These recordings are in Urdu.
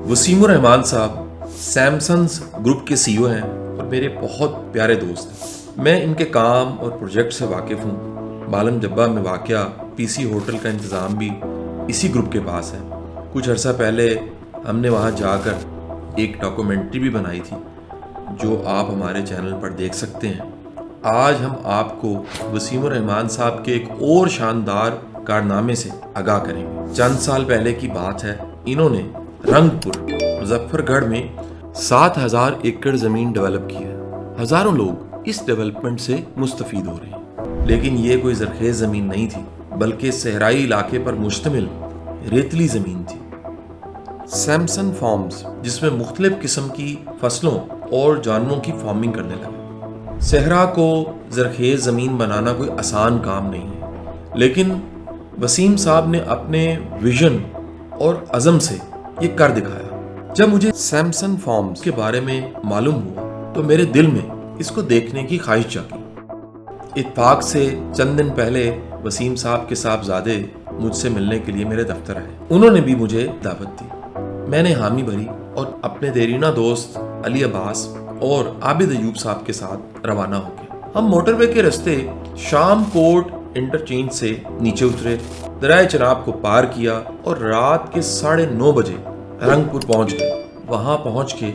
وسیم الرحمان صاحب سیمسنز گروپ کے سی او ہیں اور میرے بہت پیارے دوست ہیں. میں ان کے کام اور پروجیکٹ سے واقف ہوں. بالم جبہ میں واقع پی سی ہوٹل کا انتظام بھی اسی گروپ کے پاس ہے. کچھ عرصہ پہلے ہم نے وہاں جا کر ایک ڈاکومنٹری بھی بنائی تھی جو آپ ہمارے چینل پر دیکھ سکتے ہیں. آج ہم آپ کو وسیم الرحمان صاحب کے ایک اور شاندار کارنامے سے آگاہ کریں گے. چند سال پہلے کی بات ہے. انہوں نے رنگ پور مظفر گڑھ میں 7,000 ایکڑ زمین ڈیولپ کی ہے. ہزاروں لوگ اس ڈیولپمنٹ سے مستفید ہو رہے ہیں. لیکن یہ کوئی زرخیز زمین نہیں تھی بلکہ صحرائی علاقے پر مشتمل ریتلی زمین تھی. سیمسن فارمز جس میں مختلف قسم کی فصلوں اور جانوروں کی فارمنگ کرنے لگے. صحرا کو زرخیز زمین بنانا کوئی آسان کام نہیں ہے لیکن وسیم صاحب نے اپنے ویژن اور عزم سے یہ کر دکھایا. جب مجھے سیمسن فارمز کے بارے میں معلوم ہوا تو میرے دل میں اس کو دیکھنے کی خواہش جاگی. اتفاق سے چند دن پہلے وسیم صاحب کے صاحبزادے مجھ سے ملنے کے لیے میرے دفتر آئے. انہوں نے بھی مجھے دعوت دی. میں نے حامی بھری اور اپنے دیرینہ دوست علی عباس اور عابد ایوب صاحب کے ساتھ روانہ ہو گئے. ہم موٹر وے کے رستے شام کوٹ انٹرچینج سے نیچے اترے, دریائے چناب کو پار کیا اور رات کے 9:30 بجے رنگ پور پہنچ گئے. وہاں پہنچ کے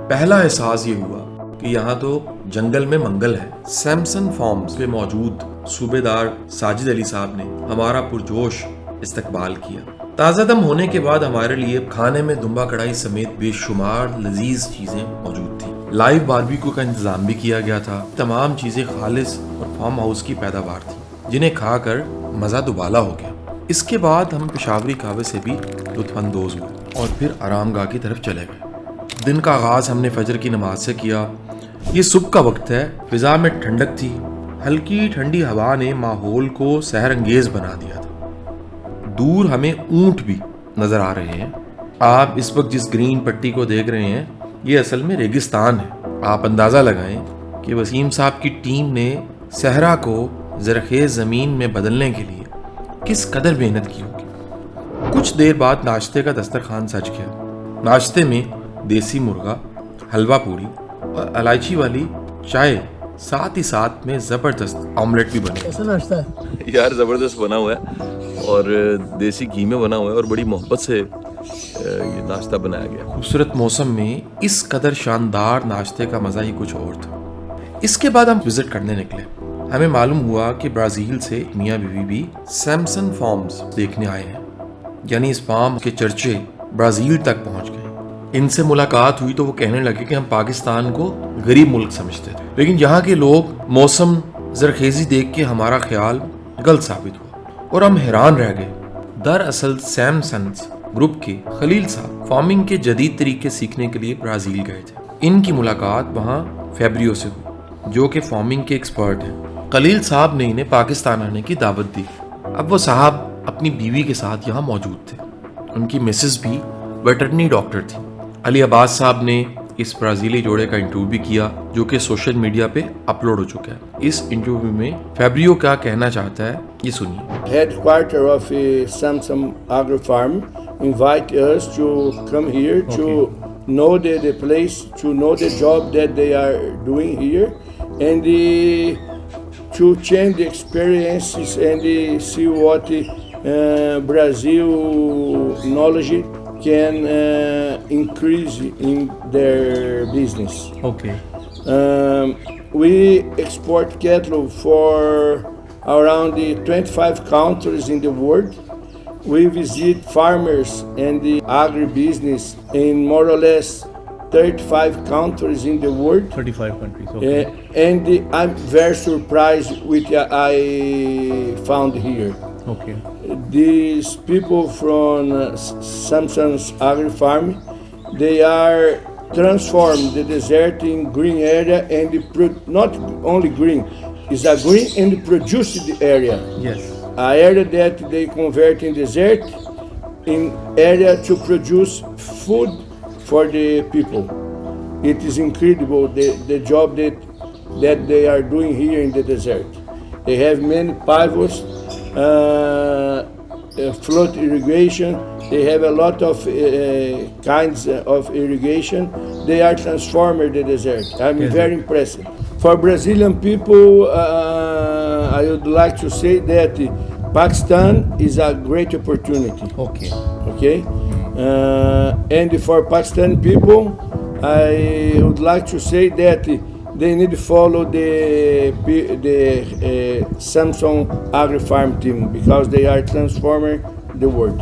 پہلا احساس یہ ہوا کہ یہاں تو جنگل میں منگل ہے. سیمسن فارمز میں موجود صوبے دار ساجد علی صاحب نے ہمارا پرجوش استقبال کیا. تازہ دم ہونے کے بعد ہمارے لیے کھانے میں دمبا کڑھائی سمیت بے شمار لذیذ چیزیں موجود تھیں. لائیو باربیکیو کا انتظام بھی کیا گیا تھا. تمام چیزیں خالص اور فارم ہاؤس کی پیداوار تھیں جنہیں کھا کر مزہ دوبالا ہو گیا. اس کے بعد ہم پشاوری قہوے سے بھی لطف اندوز ہوئے اور پھر آرام گاہ کی طرف چلے گئے. دن کا آغاز ہم نے فجر کی نماز سے کیا. یہ صبح کا وقت ہے. فضا میں ٹھنڈک تھی. ہلکی ٹھنڈی ہوا نے ماحول کو سحر انگیز بنا دیا تھا. دور ہمیں اونٹ بھی نظر آ رہے ہیں. آپ اس وقت جس گرین پٹی کو دیکھ رہے ہیں یہ اصل میں ریگستان ہے. آپ اندازہ لگائیں کہ وسیم صاحب کی ٹیم نے صحرا کو زرخیز زمین میں بدلنے کے لیے کس قدر محنت کی ہوگی. کچھ دیر بعد ناشتے کا دسترخوان سج گیا. ناشتے میں دیسی مرغا, حلوہ پوری اور الائچی والی چائے, ساتھ ہی ساتھ میں زبردست آملیٹ بھی بنے. ایسا ناشتہ ہے یار زبردست بنا ہوا ہے اور دیسی گھی میں بنا ہوا ہے اور بڑی محبت سے یہ ناشتہ بنایا گیا. خوبصورت موسم میں اس قدر شاندار ناشتے کا مزہ ہی کچھ اور تھا. اس کے بعد ہم وزٹ کرنے نکلے. ہمیں معلوم ہوا کہ برازیل سے میاں بیوی بھی سیمسن فارمز دیکھنے آئے ہیں. یعنی اس فارم کے چرچے برازیل تک پہنچ گئے. ان سے ملاقات ہوئی تو وہ کہنے لگے کہ ہم پاکستان کو غریب ملک سمجھتے تھے لیکن یہاں کے لوگ موسم زرخیزی دیکھ کے ہمارا خیال غلط ثابت ہوا اور ہم حیران رہ گئے. دراصل سیمسنز گروپ کے خلیل صاحب فارمنگ کے جدید طریقے سیکھنے کے لیے برازیل گئے تھے. ان کی ملاقات وہاں فیبریو سے ہوئی جو کہ فارمنگ کے ایکسپرٹ ہیں. خلیل صاحب نے انہیں پاکستان آنے کی دعوت دی. اب وہ صاحب اپنی بیوی کے ساتھ یہاں موجود تھے. ان کی مسز بھی ویٹرنری ڈاکٹر تھی. علی عباس صاحب نے اس برازیلی جوڑے کا انٹرویو بھی کیا جو کہ سوشل میڈیا پہ اپلوڈ ہو چکا ہے. اس انٹرویو میں فیبریو کیا کہنا چاہتا ہے یہ سنیے. Headquarter of Samson agro farm invite us to come here to know the place, to know the job that they are doing here and to change the experiences and see what Brazil knowledge can increase in their business. Okay. We export cattle for around 25 countries in the world. We visit farmers and the agribusiness in more or less 35 countries in the world. 35 countries, okay. And I'm very surprised with what I found here. Okay. These people from Samson's Agri Farm, they are transform the desert in green area and not only green, it's a green and produced area. Yes. An area that they convert in desert in area to produce food for the people. It is incredible the job that they are doing here in the desert. They have many pivots, flood irrigation, They have a lot of kinds of irrigation. They are transforming the desert. I'm very impressed. For Brazilian people, I would like to say that Pakistan is a great opportunity. Okay? And for Pakistan people, I would like to say that they need to follow the Samsung Agri-Farm team because they are transforming the world.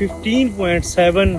15.7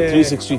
360?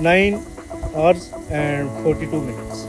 9 hours and 42 minutes।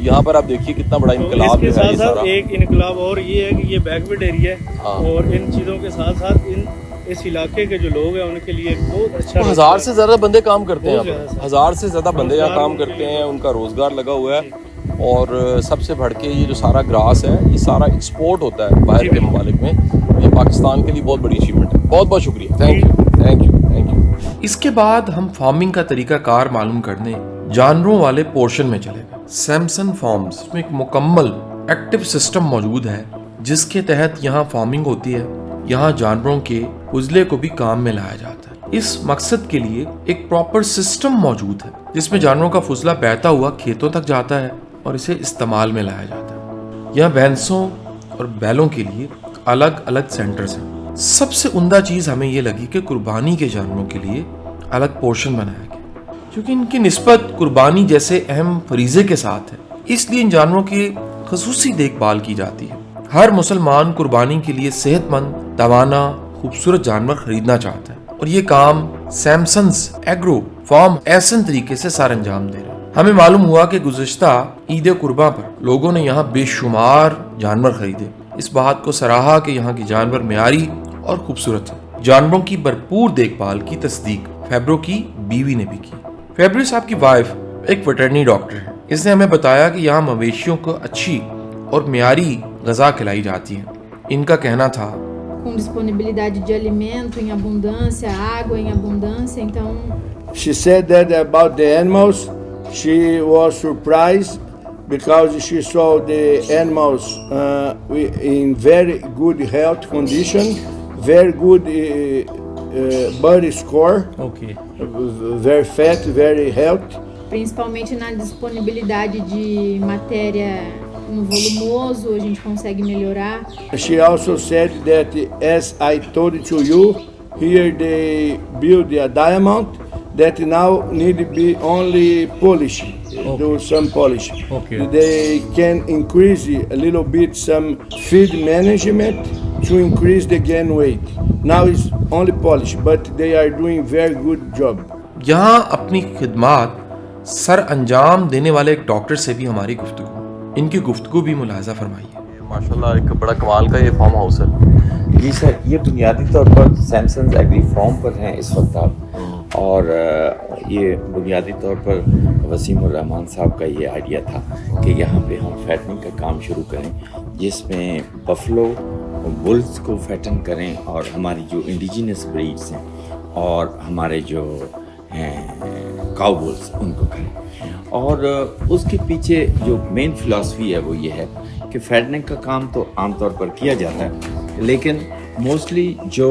یہاں پر آپ دیکھیے کتنا بڑا انقلاب اس کے ہے ساتھ یہ ساتھ سارا. ایک انقلاب اور یہ ہے کہ یہ بیکورڈ ایریا ہے اور ان چیزوں کے ساتھ ساتھ اس علاقے کے جو لوگ ہیں ان کے لیے بہت اچھا 1000 سے زیادہ بندے کام کرتے ہیں بہت یہاں پر. زیادہ 1000 سے زیادہ بندے یہاں کام کرتے ہیں, ان کا روزگار لگا ہوا ہے. اور سب سے بڑھ کے یہ جو سارا گراس ہے یہ سارا ایکسپورٹ ہوتا ہے باہر کے ممالک میں. یہ پاکستان کے لیے بہت بڑی اچیومنٹ ہے. بہت بہت شکریہ. Thank you thank you thank you. اس کے بعد ہم فارمنگ کا طریقہ کار معلوم کرنے جانوروں والے پورشن میں چلے گئے. سیمسن فارمز میں ایک مکمل ایکٹیو سسٹم موجود ہے جس کے تحت یہاں فارمنگ ہوتی ہے. یہاں جانوروں کے عضلے کو بھی کام میں لایا جاتا ہے. اس مقصد کے لیے ایک پراپر سسٹم موجود ہے جس میں جانوروں کا فضلہ بہتا ہوا کھیتوں تک جاتا ہے اور اسے استعمال میں لایا جاتا ہے. یہاں بھینسوں اور بیلوں کے لیے الگ الگ سینٹرز ہیں. سب سے عمدہ چیز ہمیں یہ لگی کہ قربانی کے جانوروں کے لیے الگ پورشن بنایا گیا کیونکہ ان کی نسبت قربانی جیسے اہم فریضے کے ساتھ ہے. اس لیے ان جانوروں کی خصوصی دیکھ بھال کی جاتی ہے. ہر مسلمان قربانی کے لیے صحت مند, توانا, خوبصورت جانور خریدنا چاہتا ہے اور یہ کام سیمسنز ایگرو فارم احسن طریقے سے سر انجام دے رہے ہیں. ہمیں معلوم ہوا کہ گزشتہ عید قرباں پر لوگوں نے یہاں بے شمار جانور خریدے. اس بات کو سراہا کہ یہاں کی جانور معیاری اور خوبصورت ہیں. جانوروں کی بھرپور دیکھ بھال کی تصدیق فیبرو کی بیوی نے بھی کی. فیبرو صاحب کی وائف ایک ویٹرنری ڈاکٹر ہے. اس نے ہمیں بتایا کہ یہاں مویشیوں کو اچھی اور معیاری غذا کھلائی جاتی ہے. ان کا کہنا تھا com disponibilidade de alimento em abundância, água em abundância, então She said that about the animals, she was surprised because she saw the animals in very good health condition, very good body score, Okay. Very fat, very healthy. principalmente na disponibilidade de matéria no volumoso, a gente consegue melhorar. She also said that, as I told to you, here they build a diamond that now need to be only polished, do some polish. Okay. They can increase a little bit some feed management to increase the gain weight. Now it's only polish, but they are doing very good job. یہاں اپنی خدمات سر انجام دینے والے ایک ڈاکٹر سے بھی ہماری گفتگو, ان کی گفتگو بھی ملاحظہ فرمائیے. ماشاءاللہ ایک بڑا کمال کا یہ فارم ہاؤس ہے. جی سر, یہ بنیادی طور پر سیمسنز ایگری فارم پر ہیں اس وقت آپ, اور یہ بنیادی طور پر وسیم الرحمان صاحب کا یہ آئیڈیا تھا کہ یہاں پہ ہم فیٹنگ کا کام شروع کریں جس میں بفلو بلز کو فیٹن کریں اور ہماری جو انڈیجینس بریڈز ہیں اور ہمارے جو کاؤ بلز ان کو کریں. اور اس کے پیچھے جو مین فلاسفی ہے وہ یہ ہے کہ فیٹنگ کا کام تو عام طور پر کیا جاتا ہے لیکن موسٹلی جو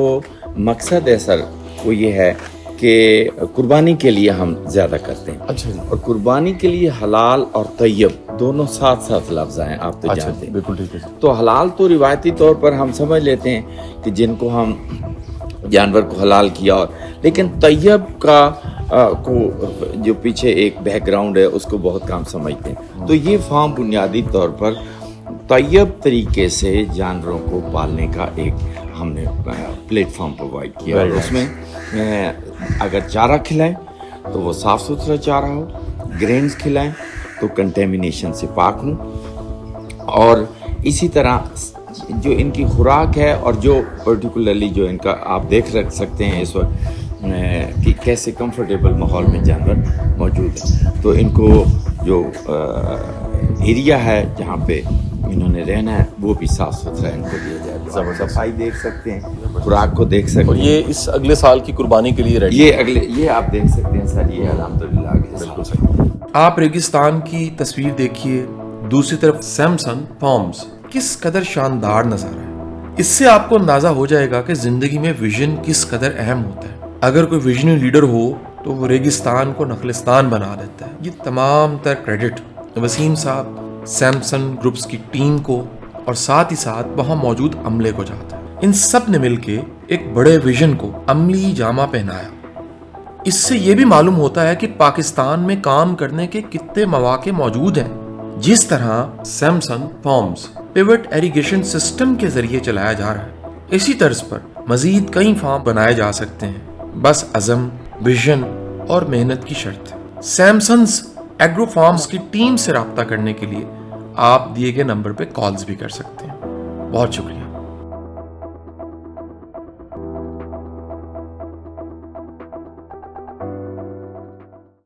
مقصد ہے سر وہ یہ ہے کہ قربانی کے لیے ہم زیادہ کرتے ہیں. اچھا جی. اور قربانی کے لیے حلال اور طیب دونوں ساتھ ساتھ لفظ ہیں, آپ تو جانتے ہیں. بالکل ٹھیک ہے. تو حلال تو روایتی طور پر ہم سمجھ لیتے ہیں کہ جن کو ہم جانور کو حلال کیا, اور لیکن طیب کا کو جو پیچھے ایک بیک گراؤنڈ ہے اس کو بہت کام سمجھتے ہیں. تو یہ فارم بنیادی طور پر طیب طریقے سے جانوروں کو پالنے کا ایک ہم نے پلیٹ فارم پرووائڈ کیا, اور اس میں اگر چارہ کھلائیں تو وہ صاف ستھرا چارہ ہو, گرینز کھلائیں تو کنٹیمنیشن سے پاک ہوں, اور اسی طرح جو ان کی خوراک ہے اور جو پرٹیکولرلی جو ان کا آپ دیکھ سکتے ہیں اس وقت کہ کیسے کمفرٹیبل ماحول میں جانور موجود ہیں. تو ان کو جو ایریا ہے جہاں پہ انہوں نے رہنا ہے وہ بھی صاف ستھرا ان کو دیا جائے. صفائی دیکھ سکتے ہیں, خوراک کو دیکھ سکتے ہیں. اور یہ اس اگلے سال کی قربانی کے لیے ریڈی. یہ آپ دیکھ سکتے ہیں سر, یہ الحمدللہ بالکل صحیح. آپ ریگستان کی تصویر دیکھیے, دوسری طرف سیمسن فارمز کس قدر شاندار نظارہ ہے. اس سے آپ کو اندازہ ہو جائے گا کہ زندگی میں ویژن کس قدر اہم ہوتا ہے. اگر کوئی ویژنری لیڈر ہو تو وہ ریگستان کو نخلستان بنا دیتا ہے. یہ تمام تر کریڈٹ وسیم صاحب, سیمسن گروپس کی ٹیم کو اور ساتھ ہی ساتھ وہاں موجود عملے کو جاتا ہے. ان سب نے مل کے ایک بڑے ویژن کو عملی جامہ پہنایا. اس سے یہ بھی معلوم ہوتا ہے کہ پاکستان میں کام کرنے کے کتنے مواقع موجود ہیں. جس طرح Samson farms pivot irrigation system کے ذریعے چلایا جا رہا ہے, اسی طرز پر مزید کئی فارم بنائے جا سکتے ہیں. بس عزم, ویژن اور محنت کی شرط ہے. سیمسنز ایگرو فارمز کی ٹیم سے رابطہ کرنے کے لیے آپ دیے گئے نمبر پہ کالز بھی کر سکتے ہیں. بہت شکریہ.